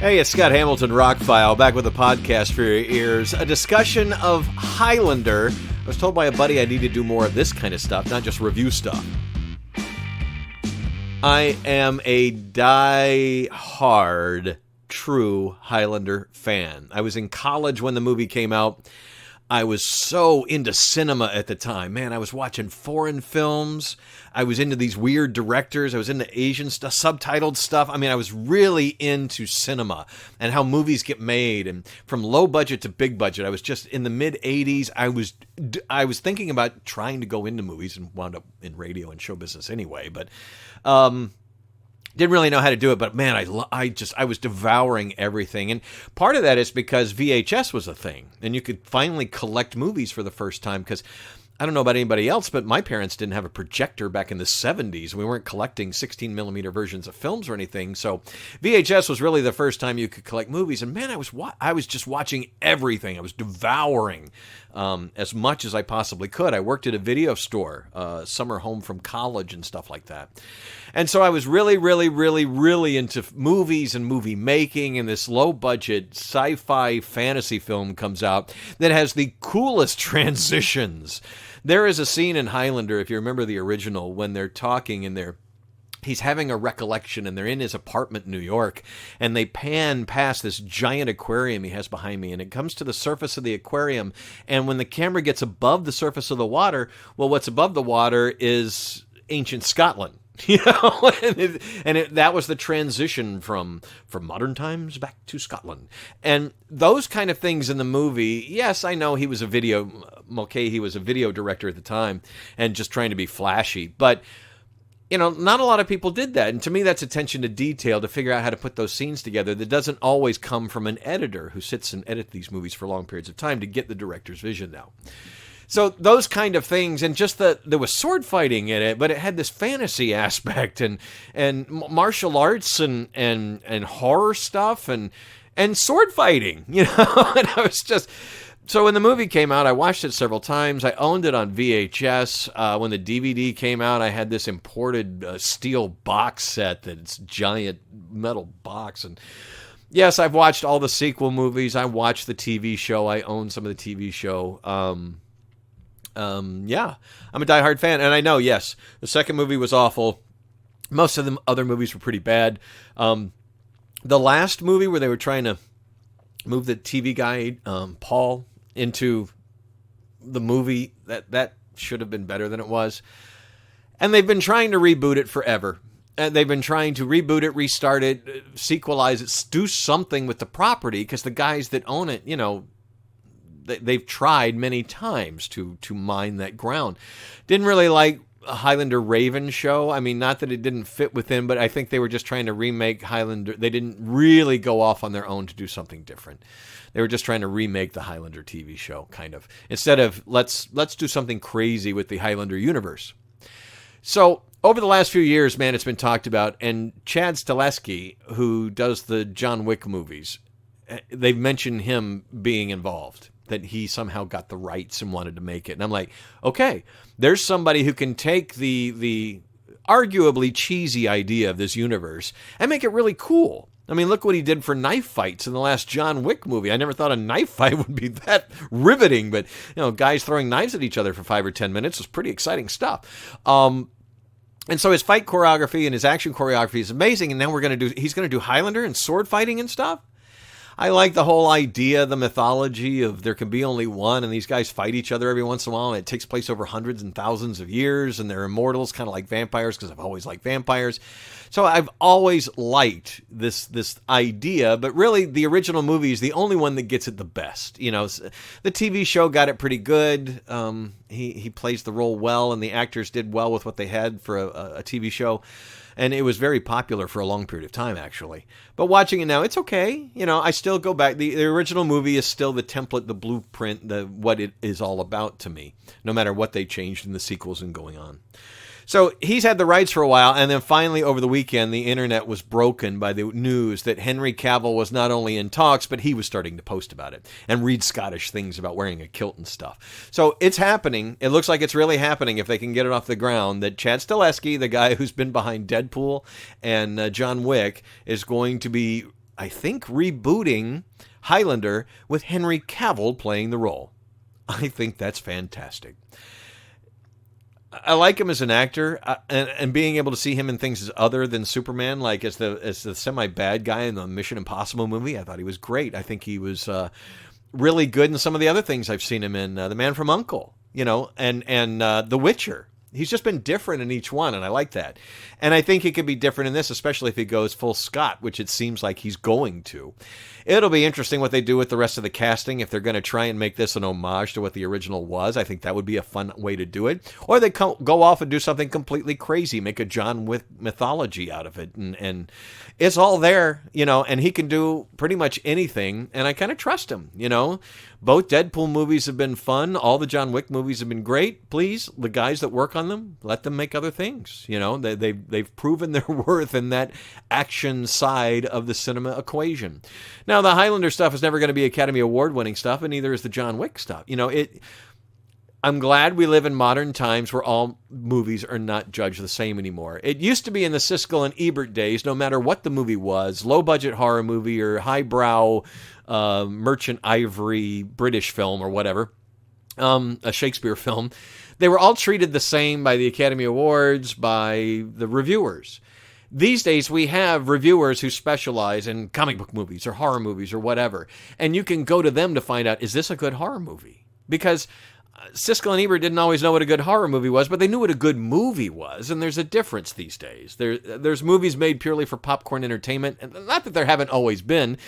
Hey, it's Scott Hamilton, ROCKFILE, back with a podcast for your ears. A discussion of Highlander. I was told by a buddy I need to do more of this kind of stuff, not just review stuff. I am a die-hard, true Highlander fan. I was in college when the movie came out. I was so into cinema at the time. Man, I was watching foreign films. I was into these weird directors. I was into Asian stuff, subtitled stuff. I mean, I was really into cinema and how movies get made, and from low budget to big budget. I was just in the mid 80s. I was thinking about trying to go into movies and wound up in radio and show business anyway, but didn't really know how to do it. But man, I was devouring everything. And part of that is because VHS was a thing, and you could finally collect movies for the first time. Because I don't know about anybody else, but my parents didn't have a projector back in the 70s. We weren't collecting 16 millimeter versions of films or anything. So VHS was really the first time you could collect movies. And man, I was just watching everything. I was devouring as much as I possibly could. I worked at a video store, summer home from college and stuff like that. And so I was really, really, really, really into movies and movie making, and this low-budget sci-fi fantasy film comes out that has the coolest transitions. There is a scene in Highlander, if you remember the original, when they're talking and he's having a recollection, and they're in his apartment in New York, and they pan past this giant aquarium he has behind me, and it comes to the surface of the aquarium, and when the camera gets above the surface of the water, well, what's above the water is ancient Scotland. You know, that was the transition from modern times back to Scotland. And those kind of things in the movie, yes, I know he was a video director at the time and just trying to be flashy, but you know, not a lot of people did that. And to me, that's attention to detail, to figure out how to put those scenes together. That doesn't always come from an editor who sits and edits these movies for long periods of time to get the director's vision now. So those kind of things, and just there was sword fighting in it, but it had this fantasy aspect and martial arts and horror stuff and sword fighting, you know. And I was just, so when the movie came out, I watched it several times. I owned it on VHS. When the DVD came out, I had this imported steel box set, that's giant metal box. And yes, I've watched all the sequel movies. I watched the TV show. I own some of the TV show. Yeah, I'm a diehard fan, and I know, yes, the second movie was awful. Most of the other movies were pretty bad. The last movie where they were trying to move the TV guy, Paul, into the movie, that should have been better than it was. And they've been trying to reboot it forever. And they've been trying to reboot it, restart it, sequelize it, do something with the property, because the guys that own it, you know, they've tried many times to mine that ground. Didn't really like a Highlander Raven show. I mean, not that it didn't fit within, but I think they were just trying to remake Highlander. They didn't really go off on their own to do something different. They were just trying to remake the Highlander TV show, kind of. Instead of, let's do something crazy with the Highlander universe. So over the last few years, man, it's been talked about, and Chad Stahelski, who does the John Wick movies, they've mentioned him being involved, that he somehow got the rights and wanted to make it. And I'm like, okay, there's somebody who can take the arguably cheesy idea of this universe and make it really cool. I mean, look what he did for knife fights in the last John Wick movie. I never thought a knife fight would be that riveting, but you know, guys throwing knives at each other for 5 or 10 minutes was pretty exciting stuff. And so his fight choreography and his action choreography is amazing. And now he's going to do Highlander and sword fighting and stuff. I like the whole idea, the mythology of there can be only one, and these guys fight each other every once in a while, and it takes place over hundreds and thousands of years, and they're immortals, kind of like vampires, because I've always liked vampires. So I've always liked this idea, but really the original movie is the only one that gets it the best. You know, the TV show got it pretty good. He plays the role well, and the actors did well with what they had for a TV show. And it was very popular for a long period of time, actually. But watching it now, it's okay. You know, I still go back. The original movie is still the template, the blueprint, what it is all about to me, no matter what they changed in the sequels and going on. So he's had the rights for a while, and then finally over the weekend, the internet was broken by the news that Henry Cavill was not only in talks, but he was starting to post about it and read Scottish things about wearing a kilt and stuff. So it's happening. It looks like it's really happening if they can get it off the ground, that Chad Stahelski, the guy who's been behind Deadpool and John Wick, is going to be I think, rebooting Highlander with Henry Cavill playing the role. I think that's fantastic. I like him as an actor, and being able to see him in things other than Superman, like as the semi-bad guy in the Mission Impossible movie. I thought he was great. I think he was really good in some of the other things I've seen him in. The Man from U.N.C.L.E., and The Witcher. He's just been different in each one, and I like that. And I think he could be different in this, especially if he goes full Scott, which it seems like he's going to. It'll be interesting what they do with the rest of the casting, if they're going to try and make this an homage to what the original was. I think that would be a fun way to do it. Or they go off and do something completely crazy, make a John Wick mythology out of it. And it's all there, and he can do pretty much anything, and I kind of trust him, Both Deadpool movies have been fun. All the John Wick movies have been great. Please, the guys that work on them, let them make other things. They've proven their worth in that action side of the cinema equation. Now, the Highlander stuff is never going to be Academy Award-winning stuff, and neither is the John Wick stuff. I'm glad we live in modern times where all movies are not judged the same anymore. It used to be in the Siskel and Ebert days, no matter what the movie was, low-budget horror movie or highbrow merchant ivory British film or whatever, a Shakespeare film, they were all treated the same by the Academy Awards, by the reviewers. These days, we have reviewers who specialize in comic book movies or horror movies or whatever, and you can go to them to find out, is this a good horror movie? Because Siskel and Ebert didn't always know what a good horror movie was, but they knew what a good movie was, and there's a difference these days. There's movies made purely for popcorn entertainment, and not that there haven't always been,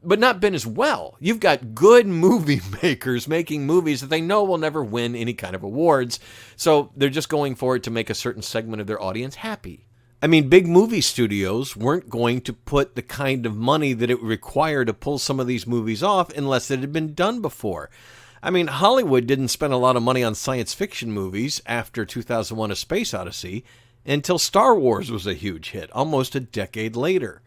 but not been as well. You've got good movie makers making movies that they know will never win any kind of awards, so they're just going for it to make a certain segment of their audience happy. I mean, big movie studios weren't going to put the kind of money that it would require to pull some of these movies off unless it had been done before. I mean, Hollywood didn't spend a lot of money on science fiction movies after 2001: A Space Odyssey until Star Wars was a huge hit, almost a decade later.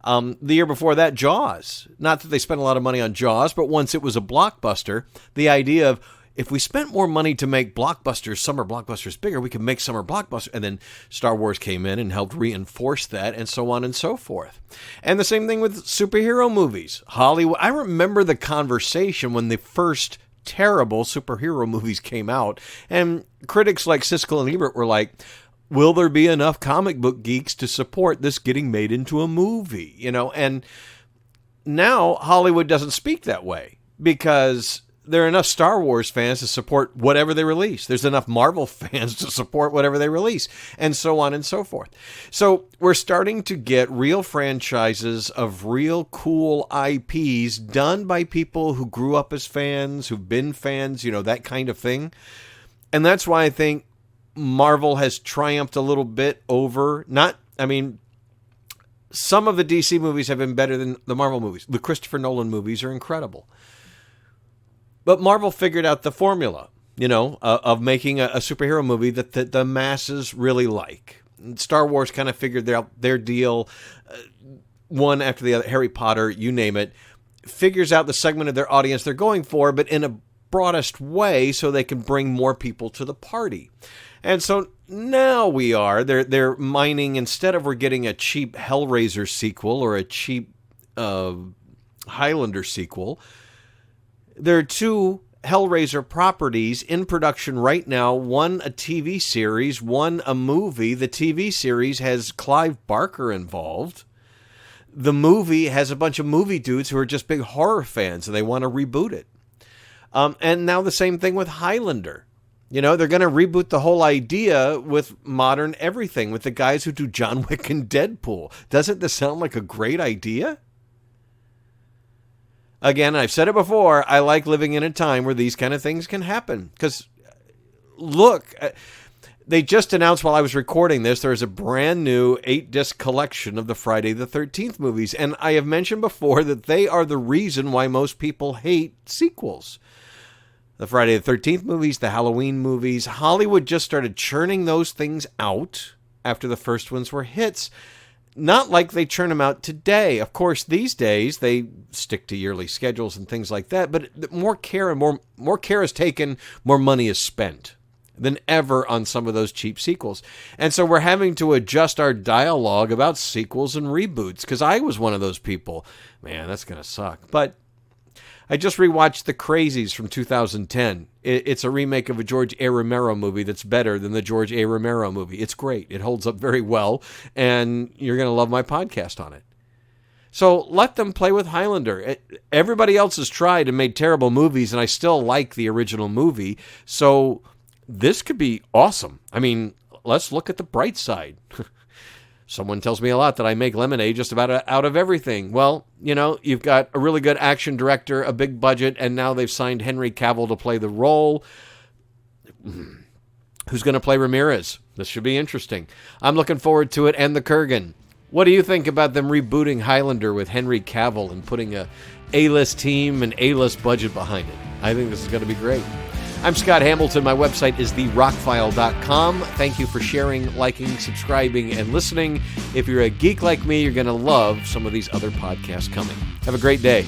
The year before that, Jaws. Not that they spent a lot of money on Jaws, but once it was a blockbuster, the idea of, if we spent more money to make summer blockbusters bigger, we could make summer blockbusters. And then Star Wars came in and helped reinforce that, and so on and so forth. And the same thing with superhero movies. Hollywood. I remember the conversation when the first terrible superhero movies came out, and critics like Siskel and Ebert were like, will there be enough comic book geeks to support this getting made into a movie? And now Hollywood doesn't speak that way, because there are enough Star Wars fans to support whatever they release. There's enough Marvel fans to support whatever they release, and so on and so forth. So we're starting to get real franchises of real cool IPs done by people who grew up as fans, who've been fans, that kind of thing. And that's why I think Marvel has triumphed a little bit over, some of the DC movies have been better than the Marvel movies. The Christopher Nolan movies are incredible. But Marvel figured out the formula, of making a superhero movie that the masses really like. And Star Wars kind of figured out their deal, one after the other. Harry Potter, you name it, figures out the segment of their audience they're going for, but in a broadest way so they can bring more people to the party. And so now they're mining, instead of we're getting a cheap Hellraiser sequel or a cheap Highlander sequel, there are two Hellraiser properties in production right now, one a TV series, one a movie. The TV series has Clive Barker involved. The movie has a bunch of movie dudes who are just big horror fans, and they want to reboot it. And now the same thing with Highlander. They're going to reboot the whole idea with modern everything, with the guys who do John Wick and Deadpool. Doesn't this sound like a great idea? Again, I've said it before, I like living in a time where these kind of things can happen. Because, look, they just announced while I was recording this, there's a brand new 8-disc collection of the Friday the 13th movies. And I have mentioned before that they are the reason why most people hate sequels. The Friday the 13th movies, the Halloween movies, Hollywood just started churning those things out after the first ones were hits. Not like they churn them out today. Of course, these days they stick to yearly schedules and things like that, but more care is taken, more money is spent. than ever on some of those cheap sequels. And so we're having to adjust our dialogue about sequels and reboots, because I was one of those people. Man, that's going to suck. But I just rewatched The Crazies from 2010. It's a remake of a George A. Romero movie that's better than the George A. Romero movie. It's great. It holds up very well, and you're going to love my podcast on it. So let them play with Highlander. Everybody else has tried and made terrible movies, and I still like the original movie. So this could be awesome. I mean, let's look at the bright side. Someone tells me a lot that I make lemonade just about out of everything. Well, you know, you've got a really good action director, a big budget, and now they've signed Henry Cavill to play the role. Who's going to play Ramirez? This should be interesting. I'm looking forward to it, and the Kurgan. What do you think about them rebooting Highlander with Henry Cavill and putting a A-list team and A-list budget behind it? I think this is going to be great. I'm Scott Hamilton. My website is therockfile.com. Thank you for sharing, liking, subscribing, and listening. If you're a geek like me, you're going to love some of these other podcasts coming. Have a great day.